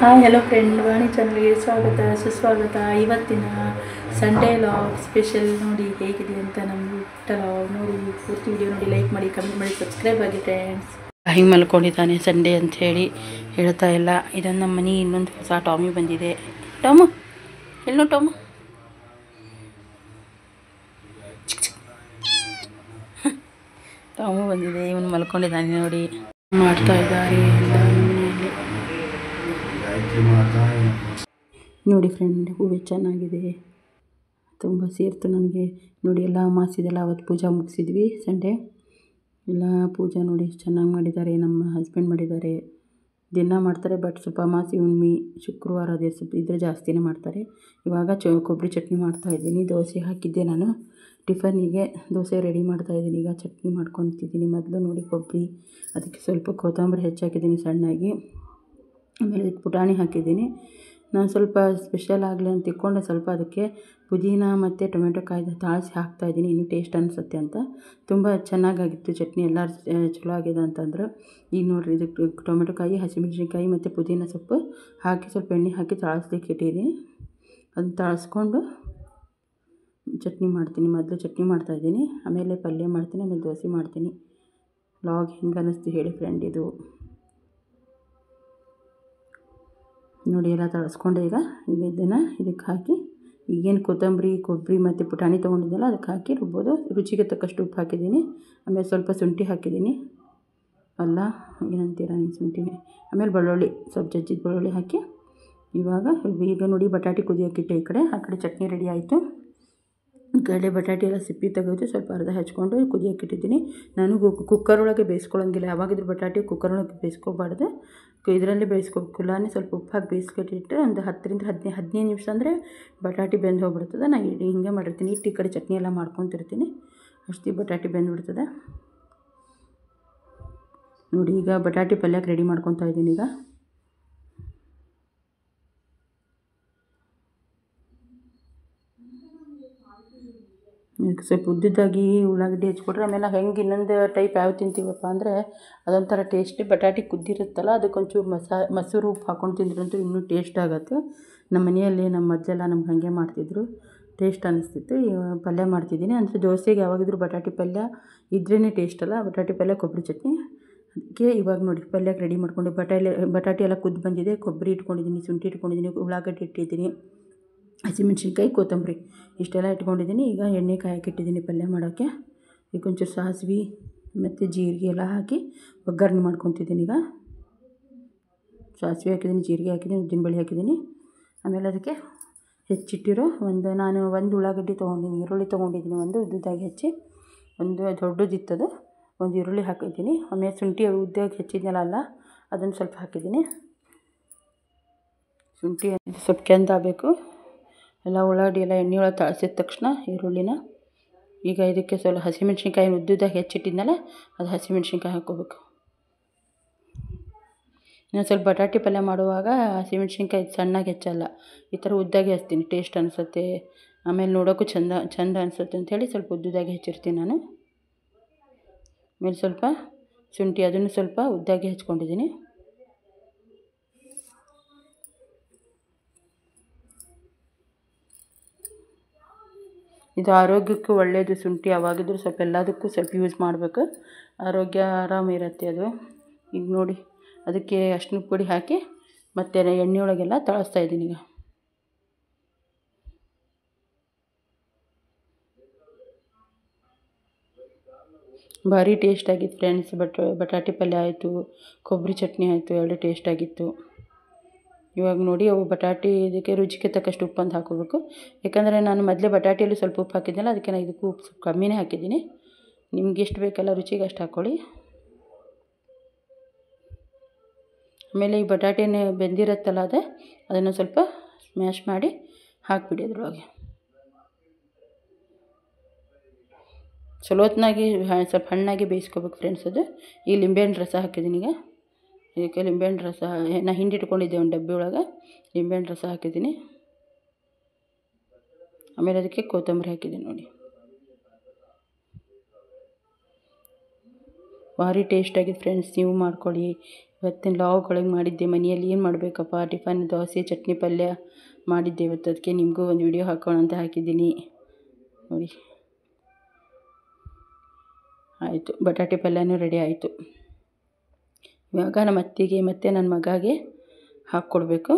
Hi hello friend, ವಾಣಿ ಚಾನಲ್ಗೆ ಸ್ವಾಗತ ಸುಸ್ವಾಗತ. ಇವತ್ತಿನ ಸಂಡೇ ಲಾಗ್ ಸ್ಪೆಷಲ್ ನೋಡಿ ಹೇಗಿದೆ ಅಂತ. ನಮ್ಮ ಲಾಗ್ ನೋಡಿ, ಪೂರ್ತಿ ವಿಡಿಯೋ ನೋಡಿ, ಲೈಕ್ ಮಾಡಿ, ಕಮೆಂಟ್ ಮಾಡಿ, ಸಬ್ಸ್ಕ್ರೈಬ್ ಆಗಿ ಫ್ರೆಂಡ್ಸ್. ಹಿಂಗೆ ಮಲ್ಕೊಂಡಿದ್ದಾನೆ ಸಂಡೇ ಅಂತ ಹೇಳಿ ಹೇಳ್ತಾ ಇಲ್ಲ. ಇದನ್ನು ನಮ್ಮ ಮನೆ ಇನ್ನೊಂದು ಹೊಸ ಟಾಮಿ ಬಂದಿದೆ. ಟಾಮು ಎಲ್ಲೋ ಟಾಮು ಟಾಮು ಬಂದಿದೆ. ಇವನು ಮಲ್ಕೊಂಡಿದ್ದಾನೆ ನೋಡಿ. ಮಾಡ್ತಾ ಇದ್ದಾರೆ ಎಲ್ಲ ಮನೆಯಲ್ಲಿ ನೋಡಿ ಫ್ರೆಂಡ್. ಹೂವು ಚೆನ್ನಾಗಿದೆ, ತುಂಬ ಸೇರ್ತು ನನಗೆ ನೋಡಿ. ಎಲ್ಲ ಅಮಾವಾಸ್ಯೆದೆಲ್ಲ ಅವತ್ತು ಪೂಜೆ ಮುಗಿಸಿದ್ವಿ. ಸಂಡೇ ಎಲ್ಲ ಪೂಜೆ ನೋಡಿ ಚೆನ್ನಾಗಿ ಮಾಡಿದ್ದಾರೆ. ನಮ್ಮ ಹಸ್ಬೆಂಡ್ ಮಾಡಿದ್ದಾರೆ. ದಿನ ಮಾಡ್ತಾರೆ, ಬಟ್ ಸ್ವಲ್ಪ ಅಮಾವಾಸ್ಯೆ ಹುಣ್ಣಿಮೆ ಶುಕ್ರವಾರ ಅದೇ ಸ್ವಲ್ಪ ಇದ್ರೆ ಜಾಸ್ತಿನೇ ಮಾಡ್ತಾರೆ. ಇವಾಗ ಕೊಬ್ಬರಿ ಚಟ್ನಿ ಮಾಡ್ತಾಯಿದ್ದೀನಿ. ದೋಸೆ ಹಾಕಿದ್ದೆ ನಾನು ಟಿಫನಿಗೆ. ದೋಸೆ ರೆಡಿ ಮಾಡ್ತಾಯಿದ್ದೀನಿ. ಈಗ ಚಟ್ನಿ ಮಾಡ್ಕೊತಿದ್ದೀನಿ. ಮೊದಲು ನೋಡಿ ಕೊಬ್ಬರಿ, ಅದಕ್ಕೆ ಸ್ವಲ್ಪ ಕೊತ್ತಂಬರಿ ಹೆಚ್ಚಾಕಿದ್ದೀನಿ ಸಣ್ಣಾಗಿ. ಆಮೇಲೆ ಇದಕ್ಕೆ ಪುಟಾಣಿ ಹಾಕಿದ್ದೀನಿ. ನಾನು ಸ್ವಲ್ಪ ಸ್ಪೆಷಲ್ ಆಗಲಿ ಅಂತ ಇಟ್ಕೊಂಡು ಸ್ವಲ್ಪ ಅದಕ್ಕೆ ಪುದೀನ ಮತ್ತು ಟೊಮೆಟೊ ಕಾಯ್ದು ತಾಳಿಸಿ ಹಾಕ್ತಾಯಿದ್ದೀನಿ, ಇನ್ನೂ ಟೇಸ್ಟ್ ಅನಿಸುತ್ತೆ ಅಂತ. ತುಂಬ ಚೆನ್ನಾಗಾಗಿತ್ತು ಚಟ್ನಿ. ಎಲ್ಲರೂ ಚಲೋ ಆಗಿದೆ ಅಂತಂದ್ರೆ. ಈಗ ನೋಡಿರಿ, ಇದಕ್ಕೆ ಟೊಮೆಟೊ ಕಾಯಿ, ಹಸಿಮೆಣಸಿನ್ಕಾಯಿ ಮತ್ತು ಪುದೀನ ಸೊಪ್ಪು ಹಾಕಿ ಸ್ವಲ್ಪ ಎಣ್ಣೆ ಹಾಕಿ ತಾಳಿಸ್ಲಿಕ್ಕೆ ಇಟ್ಟಿದ್ದೀನಿ. ಅದನ್ನ ತಾಳಿಸ್ಕೊಂಡು ಚಟ್ನಿ ಮಾಡ್ತೀನಿ. ಮೊದಲು ಚಟ್ನಿ ಮಾಡ್ತಾಯಿದ್ದೀನಿ, ಆಮೇಲೆ ಪಲ್ಯ ಮಾಡ್ತೀನಿ, ಆಮೇಲೆ ದೋಸೆ ಮಾಡ್ತೀನಿ. ಲಾಗ್ ಹೆಂಗೆ ಅನ್ನಿಸ್ತು ಹೇಳಿ ಫ್ರೆಂಡ್. ಇದು ನೋಡಿ ಎಲ್ಲ ತಳಿಸ್ಕೊಂಡೆ. ಈಗ ಇದನ್ನು ಇದಕ್ಕೆ ಹಾಕಿ ಈಗೇನು ಕೊಬ್ಬರಿ ಮತ್ತು ಪುಟಾಣಿ ತೊಗೊಂಡಿದ್ದೆಲ್ಲ ಅದಕ್ಕೆ ಹಾಕಿ ರುಬ್ಬೋದು. ರುಚಿಗೆ ತಕ್ಕಷ್ಟು ಉಪ್ಪು ಹಾಕಿದ್ದೀನಿ. ಆಮೇಲೆ ಸ್ವಲ್ಪ ಶುಂಠಿ ಹಾಕಿದ್ದೀನಿ. ಅಲ್ಲ ಏನಂತೀರ ನೀವು, ಶುಂಠಿನೇ. ಆಮೇಲೆ ಬೆಳ್ಳುಳ್ಳಿ, ಸ್ವಲ್ಪ ಜಜ್ಜಿದ ಬೆಳ್ಳುಳ್ಳಿ ಹಾಕಿ ಇವಾಗ ಈಗ ನೋಡಿ ಬಟಾಟೆ ಕುದಿಯೋಕ್ಕಿಟ್ಟೆ. ಆ ಕಡೆ ಚಟ್ನಿ ರೆಡಿ ಆಯಿತು. ಈ ಕಡೆ ಬಟಾಟೆ ಎಲ್ಲ ಸಿಪ್ಪಿ ತೆಗೆದು ಸ್ವಲ್ಪ ಅರ್ಧ ಹಚ್ಕೊಂಡು ಕುದಿಯೋಕ್ಕಿಟ್ಟಿದ್ದೀನಿ. ನಾನು ಕುಕ್ಕರ್ ಒಳಗೆ ಬೇಯಿಸ್ಕೊಳ್ಳೋಂಗಿಲ್ಲ. ಯಾವಾಗಿದ್ರೂ ಬಟಾಟೆ ಕುಕ್ಕರ್ ಒಳಗೆ ಬೇಯಿಸ್ಕೋಬಾರ್ದು, ಇದರಲ್ಲೇ ಬೇಯಿಸ್ಕೋಬೇಕು. ಕುಲ್ಲಾನೆ ಸ್ವಲ್ಪ ಉಪ್ಪು ಹಾಕಿ ಬೇಯಿಸ್ಕೊಟ್ಟಿಟ್ಟು ಒಂದು 10-15 ನಿಮಿಷ ಅಂದರೆ ಬಟಾಟೆ ಬೆಂದು ಹೋಗ್ಬಿಡ್ತದೆ. ನಾನು ಹಿಂಗೆ ಮಾಡಿರ್ತೀನಿ. ಈ ಕಡೆ ಚಟ್ನಿ ಎಲ್ಲ ಮಾಡ್ಕೊತಿರ್ತೀನಿ, ಅಷ್ಟು ಬಟಾಟೆ ಬೆಂದುಬಿಡ್ತದೆ ನೋಡಿ. ಈಗ ಬಟಾಟೆ ಪಲ್ಯಕ್ಕೆ ರೆಡಿ ಮಾಡ್ಕೊತಾ ಇದ್ದೀನಿ. ಈಗ ಸ್ವಲ್ಪ ಉದ್ದುದ್ದಾಗಿ ಉಳ್ಳಾಗಡ್ಡಿ ಹಚ್ಕೊಟ್ರೆ, ಆಮೇಲೆ ಹೆಂಗೆ ಇನ್ನೊಂದು ಟೈಪ್ ಯಾವ ತಿಂತೀವಪ್ಪ ಅಂದರೆ ಅದೊಂಥರ ಟೇಸ್ಟಿ. ಬಟಾಟೆ ಕುದ್ದಿರುತ್ತಲ್ಲ, ಅದಕ್ಕೊಂಚೂರು ಮೊಸರು ಉಪ್ಪು ಹಾಕ್ಕೊಂಡು ತಿಂದ್ರಂತೂ ಇನ್ನೂ ಟೇಸ್ಟ್ ಆಗುತ್ತೆ. ನಮ್ಮ ಮನೆಯಲ್ಲಿ ನಮ್ಮ ಅಜ್ಜೆಲ್ಲ ನಮ್ಗೆ ಹಾಗೆ ಮಾಡ್ತಿದ್ರು, ಟೇಸ್ಟ್ ಅನ್ನಿಸ್ತಿತ್ತು. ಪಲ್ಯ ಮಾಡ್ತಿದ್ದೀನಿ ಅಂದರೆ ದೋಸೆಗೆ ಯಾವಾಗಿದ್ರೂ ಬಟಾಟೆ ಪಲ್ಯ ಇದ್ರೇ ಟೇಸ್ಟ್ ಅಲ್ಲ. ಬಟಾಟೆ ಪಲ್ಯ ಕೊಬ್ಬರಿ ಚಟ್ನಿ. ಅದಕ್ಕೆ ಇವಾಗ ನೋಡಿ ಪಲ್ಯಕ್ಕೆ ರೆಡಿ ಮಾಡ್ಕೊಂಡು ಬಟಾಟೆ ಎಲ್ಲ ಕುದ್ದು ಬಂದಿದೆ. ಕೊಬ್ಬರಿ ಇಟ್ಕೊಂಡಿದ್ದೀನಿ, ಶುಂಠಿ ಇಟ್ಕೊಂಡಿದ್ದೀನಿ, ಉಳ್ಳಾಗಡ್ಡಿ ಇಟ್ಟಿದ್ದೀನಿ, ಹಸಿಮೆಣ್ಸಿನ್ಕಾಯಿ, ಕೊತ್ತಂಬರಿ ಇಷ್ಟೆಲ್ಲ ಇಟ್ಕೊಂಡಿದ್ದೀನಿ. ಈಗ ಎಣ್ಣೆ ಕಾಯಕ್ಕೆ ಇಟ್ಟಿದ್ದೀನಿ ಪಲ್ಯ ಮಾಡೋಕ್ಕೆ. ಈಗ ಒಂಚೂರು ಸಾಸಿವೆ ಮತ್ತು ಜೀರಿಗೆ ಎಲ್ಲ ಹಾಕಿ ಒಗ್ಗರಣೆ ಮಾಡ್ಕೊತಿದ್ದೀನಿ. ಈಗ ಸಾಸಿವೆ ಹಾಕಿದ್ದೀನಿ, ಜೀರಿಗೆ ಹಾಕಿದ್ದೀನಿ, ಉದ್ದಿನಬೇಳೆ ಹಾಕಿದ್ದೀನಿ. ಆಮೇಲೆ ಅದಕ್ಕೆ ಹೆಚ್ಚಿಟ್ಟಿರೋ ನಾನು ಒಂದು ಉಳ್ಳಾಗಡ್ಡಿ ತೊಗೊಂಡಿದ್ದೀನಿ, ಈರುಳ್ಳಿ ತೊಗೊಂಡಿದ್ದೀನಿ, ಒಂದು ಉದ್ದುದಾಗಿ ಹೆಚ್ಚಿ, ಒಂದು ದೊಡ್ಡದಿತ್ತದು, ಒಂದು ಈರುಳ್ಳಿ ಹಾಕಿದ್ದೀನಿ. ಆಮೇಲೆ ಶುಂಠಿ ಉದ್ದಾಗಿ ಹೆಚ್ಚಿದ್ನಲ್ಲ ಅದನ್ನು ಸ್ವಲ್ಪ ಹಾಕಿದ್ದೀನಿ. ಶುಂಠಿ ಸ್ವಲ್ಪ ಕೆಂದಾಗಬೇಕು. ಎಲ್ಲ ಉಳ್ಳಾಗಡ್ಡಿ ಎಲ್ಲ ಎಣ್ಣೆ ಒಳಗೆ ತಾಳಿಸಿದ ತಕ್ಷಣ ಈರುಳ್ಳಿನ ಈಗ ಇದಕ್ಕೆ ಸ್ವಲ್ಪ ಹಸಿಮೆಣ್ಸಿನ್ಕಾಯಿ ಉದ್ದುದಾಗಿ ಹೆಚ್ಚಿಟ್ಟಿದ್ನಲ್ಲ ಅದು ಹಸಿಮೆಣ್ಸಿನ್ಕಾಯಿ ಹಾಕ್ಕೋಬೇಕು. ನಾನು ಸ್ವಲ್ಪ ಬಟಾಟೆ ಪಲ್ಯ ಮಾಡುವಾಗ ಹಸಿಮೆಣ್ಸಿನ್ಕಾಯಿ ಸಣ್ಣಗೆ ಹೆಚ್ಚಲ್ಲ, ಈ ಥರ ಉದ್ದಾಗಿ ಹಚ್ತೀನಿ, ಟೇಸ್ಟ್ ಅನಿಸುತ್ತೆ. ಆಮೇಲೆ ನೋಡೋಕ್ಕೂ ಚೆಂದ ಅನಿಸುತ್ತೆ ಅಂಥೇಳಿ ಸ್ವಲ್ಪ ಉದ್ದುದಾಗಿ ಹೆಚ್ಚಿರ್ತೀನಿ ನಾನು. ಆಮೇಲೆ ಸ್ವಲ್ಪ ಶುಂಠಿ, ಅದನ್ನು ಸ್ವಲ್ಪ ಉದ್ದಾಗಿ ಹಚ್ಕೊಂಡಿದ್ದೀನಿ. ಇದು ಆರೋಗ್ಯಕ್ಕೂ ಒಳ್ಳೆಯದು ಶುಂಠಿ. ಯಾವಾಗಿದ್ರೂ ಸ್ವಲ್ಪ ಎಲ್ಲದಕ್ಕೂ ಸ್ವಲ್ಪ ಯೂಸ್ ಮಾಡಬೇಕು, ಆರೋಗ್ಯ ಆರಾಮಿರುತ್ತೆ ಅದು. ಈಗ ನೋಡಿ ಅದಕ್ಕೆ ಅರಿಶಿನ ಪುಡಿ ಹಾಕಿ ಮತ್ತು ಎಣ್ಣೆ ಒಳಗೆಲ್ಲ ತಾಳಿಸ್ತಾಯಿದ್ದೀನಿ. ಈಗ ಭಾರಿ ಟೇಸ್ಟಾಗಿತ್ತು ಫ್ರೆಂಡ್ಸ್. ಬಟಾಟೆ ಪಲ್ಯ ಆಯಿತು, ಕೊಬ್ಬರಿ ಚಟ್ನಿ ಆಯಿತು, ಎರಡು ಟೇಸ್ಟಾಗಿತ್ತು. ಇವಾಗ ನೋಡಿ ಅವು ಬಟಾಟೆ ಇದಕ್ಕೆ ರುಚಿಗೆ ತಕ್ಕಷ್ಟು ಉಪ್ಪು ಅಂತ ಹಾಕೋಬೇಕು. ಯಾಕಂದರೆ ನಾನು ಮೊದಲೇ ಬಟಾಟೆಯಲ್ಲಿ ಸ್ವಲ್ಪ ಉಪ್ಪು ಹಾಕಿದ್ನಲ್ಲ, ಅದಕ್ಕೆ ನಾನು ಇದಕ್ಕೂ ಉಪ್ಪು ಸ್ವಲ್ಪ ಕಮ್ಮಿನೇ ಹಾಕಿದ್ದೀನಿ. ನಿಮ್ಗೆ ಎಷ್ಟು ಬೇಕಲ್ಲ ರುಚಿಗೆ ಅಷ್ಟು ಹಾಕ್ಕೊಳ್ಳಿ. ಆಮೇಲೆ ಈ ಬಟಾಟೆನೇ ಬೆಂದಿರುತ್ತಲ್ಲ ಅದನ್ನು ಸ್ವಲ್ಪ ಸ್ಮ್ಯಾಶ್ ಮಾಡಿ ಹಾಕಿಬಿಡಿ ಅದರೊಳಗೆ. ಚಲೋ ಹೊತ್ನಾಗಿ ಸ್ವಲ್ಪ ಹಣ್ಣಾಗಿ ಬೇಯಿಸ್ಕೋಬೇಕು ಫ್ರೆಂಡ್ಸ್ ಅದು. ಈ ಲಿಂಬೆಹಣ್ಣು ರಸ ಹಾಕಿದ್ದೀನಿ. ಈಗ ಇದಕ್ಕೆ ಲಿಂಬೆಹಣ್ಣು ರಸ ನಾನು ಹಿಂಡಿಟ್ಕೊಂಡಿದ್ದೆ ಒಂದು ಡಬ್ಬಿ ಒಳಗೆ, ಲಿಂಬೆಹಣ್ಣು ರಸ ಹಾಕಿದ್ದೀನಿ. ಆಮೇಲೆ ಅದಕ್ಕೆ ಕೊತ್ತಂಬರಿ ಹಾಕಿದ್ದೀನಿ ನೋಡಿ. ಭಾರಿ ಟೇಸ್ಟಾಗಿದೆ ಫ್ರೆಂಡ್ಸ್, ನೀವು ಮಾಡ್ಕೊಳ್ಳಿ. ಇವತ್ತಿನ ಲಾಗ್ಗಳಿಗೆ ಮಾಡಿದ್ದೆ. ಮನೆಯಲ್ಲಿ ಏನು ಮಾಡಬೇಕಪ್ಪ, ಟಿಫನ್ ದೋಸೆ ಚಟ್ನಿ ಪಲ್ಯ ಮಾಡಿದ್ದೆ ಇವತ್ತು. ಅದಕ್ಕೆ ನಿಮಗೂ ಒಂದು ವಿಡಿಯೋ ಹಾಕೋಣ ಅಂತ ಹಾಕಿದ್ದೀನಿ ನೋಡಿ. ಆಯಿತು, ಬಟಾಟೆ ಪಲ್ಯನೂ ರೆಡಿ ಆಯಿತು. ಇವಾಗ ನಮ್ಮ ಅತ್ತಿಗೆ ಮತ್ತು ನನ್ನ ಮಗಗೆ ಹಾಕ್ಕೊಡ್ಬೇಕು.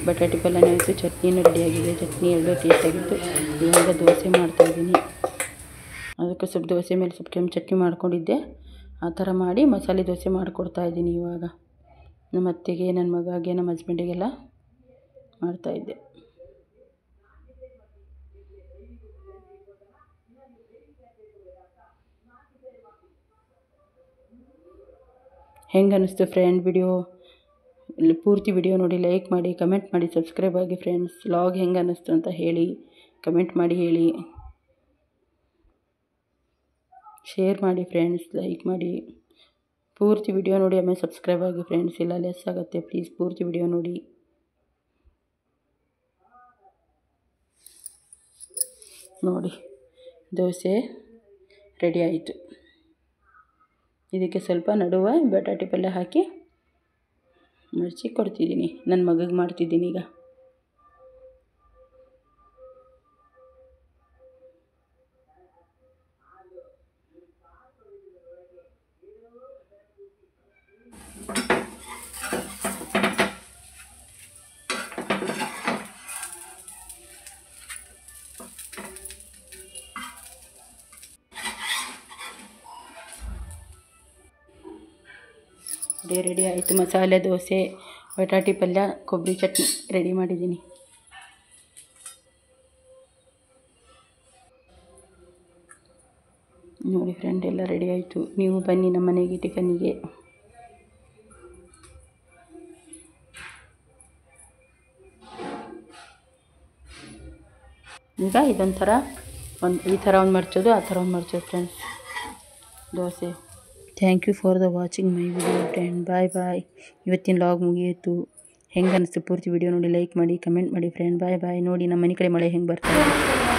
ಬಟಾಟೆ ಪಲ್ಯನೂ ಆಯಿತು, ಚಟ್ನಿನೂ ರೆಡಿಯಾಗಿದೆ. ಚಟ್ನಿ ಎರಡು ಟೇಸ್ಟಾಗಿತ್ತು. ಇವಾಗ ದೋಸೆ ಮಾಡ್ತಾಯಿದ್ದೀನಿ. ಅದಕ್ಕೆ ಸ್ವಲ್ಪ ದೋಸೆ ಮೇಲೆ ಸ್ವಲ್ಪ ಕೆಂಪು ಚಟ್ನಿ ಮಾಡ್ಕೊಂಡಿದ್ದೆ. ಆ ಥರ ಮಾಡಿ ಮಸಾಲೆ ದೋಸೆ ಮಾಡಿಕೊಡ್ತಾಯಿದ್ದೀನಿ ಇವಾಗ. ನಮ್ಮ ಅತ್ತೆಗೆ, ನನ್ನ ಮಗಗೆ, ನಮ್ಮ ಹಸ್ಬೆಂಡಿಗೆಲ್ಲ ಮಾಡ್ತಾಯಿದ್ದೆ. ಹೆಂಗೆ ಅನ್ನಿಸ್ತು ಫ್ರೆಂಡ್ ವಿಡಿಯೋ? ಪೂರ್ತಿ ವಿಡಿಯೋ ನೋಡಿ, ಲೈಕ್ ಮಾಡಿ, ಕಮೆಂಟ್ ಮಾಡಿ, ಸಬ್ಸ್ಕ್ರೈಬ್ ಆಗಿ ಫ್ರೆಂಡ್ಸ್. ಲಾಗ್ ಹೆಂಗೆ ಅನ್ನಿಸ್ತು ಅಂತ ಹೇಳಿ, ಕಮೆಂಟ್ ಮಾಡಿ ಹೇಳಿ, ಶೇರ್ ಮಾಡಿ ಫ್ರೆಂಡ್ಸ್, ಲೈಕ್ ಮಾಡಿ. ಪೂರ್ತಿ ವಿಡಿಯೋ ನೋಡಿ ಆಮೇಲೆ ಸಬ್ಸ್ಕ್ರೈಬ್ ಆಗಿ ಫ್ರೆಂಡ್ಸ್, ಇಲ್ಲ ಲೆಸ್ ಆಗುತ್ತೆ. ಪ್ಲೀಸ್ ಪೂರ್ತಿ ವಿಡಿಯೋ ನೋಡಿ. ನೋಡಿ ದೋಸೆ ರೆಡಿ ಆಯಿತು. ಇದಕ್ಕೆ ಸ್ವಲ್ಪ ನಡುವೆ ಬಟಾಟೆ ಪಲ್ಯ ಹಾಕಿ ಮಡಚಿ ಕೊಡ್ತಿದ್ದೀನಿ. ನನ್ನ ಮಗಗೆ ಮಾಡ್ತಿದ್ದೀನಿ ಈಗ. ರೆಡಿ ಆಯಿತು. ಮಸಾಲೆ ದೋಸೆ, ಬಟಾಟೆ ಪಲ್ಯ, ಕೊಬ್ಬರಿ ಚಟ್ನಿ ರೆಡಿ ಮಾಡಿದ್ದೀನಿ. ನೋಡಿ ಫ್ರೆಂಡ್, ಎಲ್ಲ ರೆಡಿ ಆಯಿತು. ನೀವು ಬನ್ನಿ ನಮ್ಮ ಮನೆಗೆ ಟಿಫನ್ನಿಗೆ. ಈಗ ಇದೊಂಥರ ಈ ಥರ ಒಂದು ಮಡ್ಚೋದು, ಆ ಥರ ಒಂದು ಮಡ್ಚೋದು friends dosa. Thank you for the watching my video friend. Bye bye. ಇವತ್ತಿನ ಲಾಗ್ ಮುಗಿಯಿತು. ಹೆಂಗೆ ಅನ್ನಿಸ್ತು ಪೂರ್ತಿ ವಿಡಿಯೋ ನೋಡಿ, ಲೈಕ್ ಮಾಡಿ, ಕಮೆಂಟ್ ಮಾಡಿ ಫ್ರೆಂಡ್. ಬಾಯ್ ಬಾಯ್. ನೋಡಿ ನಮ್ಮ ಮನೆ ಕಡೆ ಮಳೆ ಹೆಂಗೆ ಬರ್ತಾಯಿದೆ.